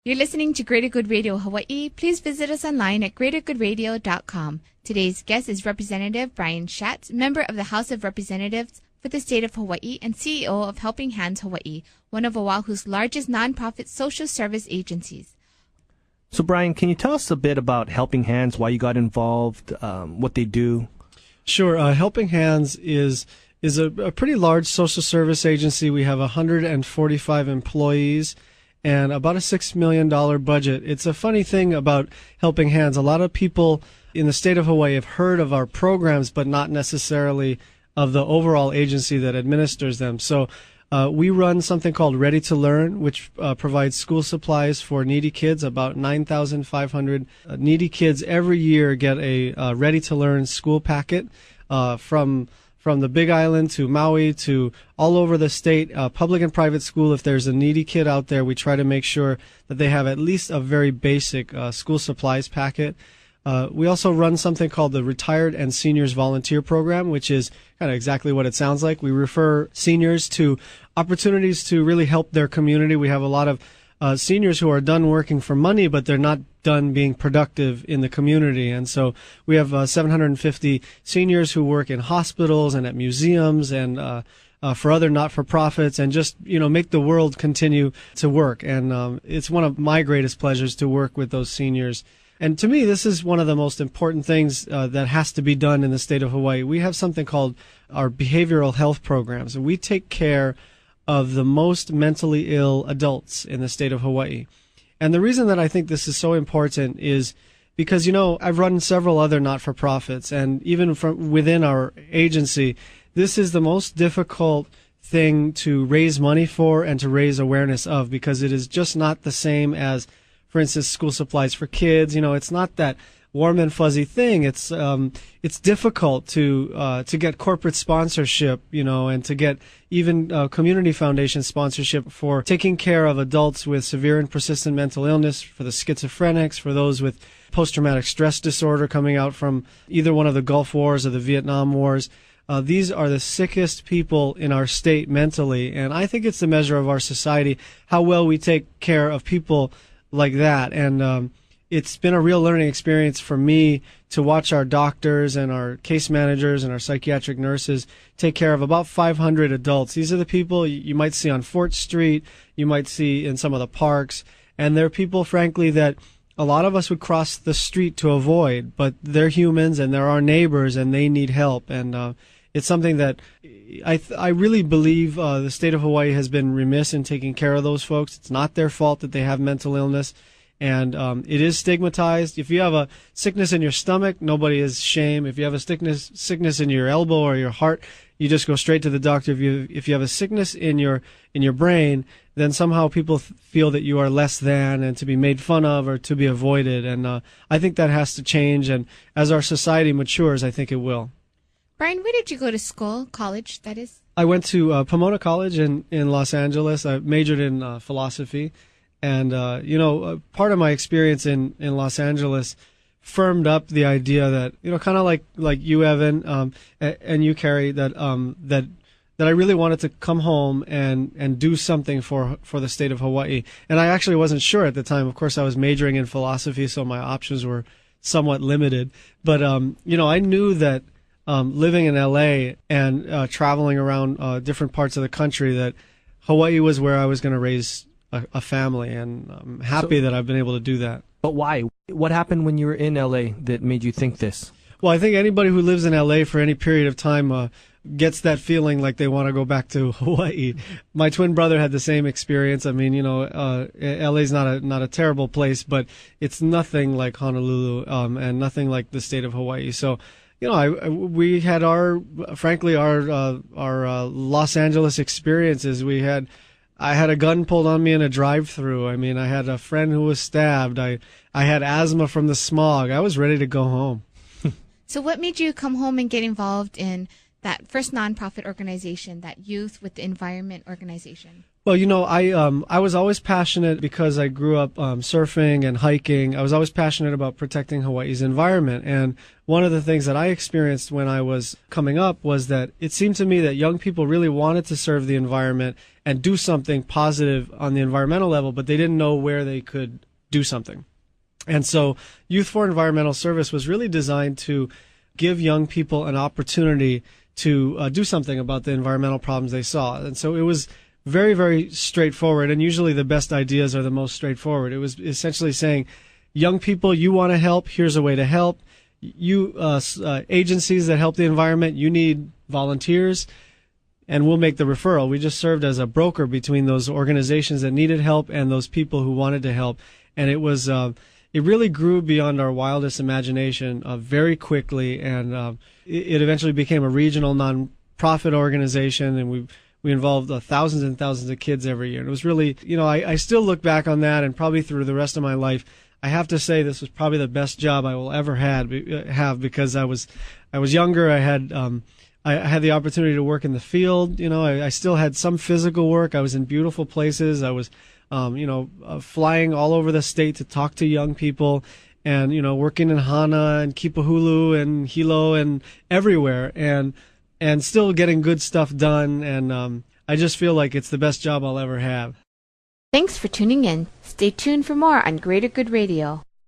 You're listening to Greater Good Radio Hawaii. Please visit us online at greatergoodradio.com. Today's guest is Representative Brian Schatz, member of the House of Representatives for the state of Hawaii and CEO of Helping Hands Hawaii, one of Oahu's largest nonprofit social service agencies. So, Brian, can you tell us a bit about Helping Hands, why you got involved, what they do? Sure. Helping Hands is a pretty large social service agency. We have 145 employees and about a $6 million budget. It's a funny thing about Helping Hands. A lot of people in the state of Hawaii have heard of our programs, but not necessarily of the overall agency that administers them. So we run something called Ready to Learn, which provides school supplies for needy kids. About 9,500 needy kids every year get a Ready to Learn school packet from the Big Island to Maui to all over the state, public and private school. If there's a needy kid out there, we try to make sure that they have at least a very basic school supplies packet. We also run something called the Retired and Seniors Volunteer Program, which is kind of exactly what it sounds like. We refer seniors to opportunities to really help their community. We have a lot of seniors who are done working for money, but they're not done being productive in the community. And so we have 750 seniors who work in hospitals and at museums and for other not-for-profits and just, make the world continue to work. And it's one of my greatest pleasures to work with those seniors. And to me, this is one of the most important things that has to be done in the state of Hawaii. We have something called our behavioral health programs, and we take care of the most mentally ill adults in the state of Hawaii. And the reason that I think this is so important is because, I've run several other not-for-profits, and even from within our agency, this is the most difficult thing to raise money for and to raise awareness of, because it is just not the same as, for instance, school supplies for kids. It's not that warm and fuzzy thing. It's difficult to get corporate sponsorship, and to get even community foundation sponsorship for taking care of adults with severe and persistent mental illness, for the schizophrenics, for those with post-traumatic stress disorder coming out from either one of the Gulf Wars or the Vietnam Wars. These are the sickest people in our state mentally, and I think it's the measure of our society how well we take care of people like that. And it's been a real learning experience for me to watch our doctors and our case managers and our psychiatric nurses take care of about 500 adults. These are the people you might see on Fort Street, you might see in some of the parks, and they're people, frankly, that a lot of us would cross the street to avoid, but they're humans and they're our neighbors and they need help. And it's something that I really believe the state of Hawaii has been remiss in taking care of those folks. It's not their fault that they have mental illness. And it is stigmatized. If you have a sickness in your stomach, nobody is shame. If you have a sickness in your elbow or your heart, you just go straight to the doctor. If you have a sickness in your brain, then somehow people feel that you are less than and to be made fun of or to be avoided. And I think that has to change. And as our society matures, I think it will. Brian, where did you go to school, college, that is? I went to Pomona College in Los Angeles. I majored in philosophy. And, part of my experience in Los Angeles firmed up the idea that, kind of like you, Evan, and you, Kari, that I really wanted to come home and do something for the state of Hawaii. And I actually wasn't sure at the time. Of course, I was majoring in philosophy, so my options were somewhat limited. But, I knew that living in LA and traveling around different parts of the country, that Hawaii was where I was going to raise a family, and I'm happy that I've been able to do that. But why? What happened when you were in LA that made you think this? Well, I think anybody who lives in LA for any period of time gets that feeling like they want to go back to Hawaii. My twin brother had the same experience. I mean, LA's not a terrible place, but it's nothing like Honolulu, and nothing like the state of Hawaii. So, we had our Los Angeles experiences. I had a gun pulled on me in a drive-thru. I mean, I had a friend who was stabbed. I had asthma from the smog. I was ready to go home. So what made you come home and get involved in that first nonprofit organization, that Youth with the Environment organization? Well, I was always passionate because I grew up surfing and hiking. I was always passionate about protecting Hawaii's environment. And one of the things that I experienced when I was coming up was that it seemed to me that young people really wanted to serve the environment and do something positive on the environmental level, but they didn't know where they could do something. And so Youth for Environmental Service was really designed to give young people an opportunity to do something about the environmental problems they saw. And so it was very, very straightforward, and usually the best ideas are the most straightforward. It was essentially saying, young people, you want to help, here's a way to help. You agencies that help the environment, you need volunteers, and we'll make the referral. We just served as a broker between those organizations that needed help and those people who wanted to help. And it was it really grew beyond our wildest imagination very quickly, and it eventually became a regional nonprofit organization, and we involved thousands and thousands of kids every year. And it was really, I still look back on that, and probably through the rest of my life, I have to say this was probably the best job I will ever have, because I was younger. I had the opportunity to work in the field. I still had some physical work. I was in beautiful places. I was, flying all over the state to talk to young people, and working in Hana and Kipahulu and Hilo and everywhere, and still getting good stuff done. And I just feel like it's the best job I'll ever have. Thanks for tuning in. Stay tuned for more on Greater Good Radio.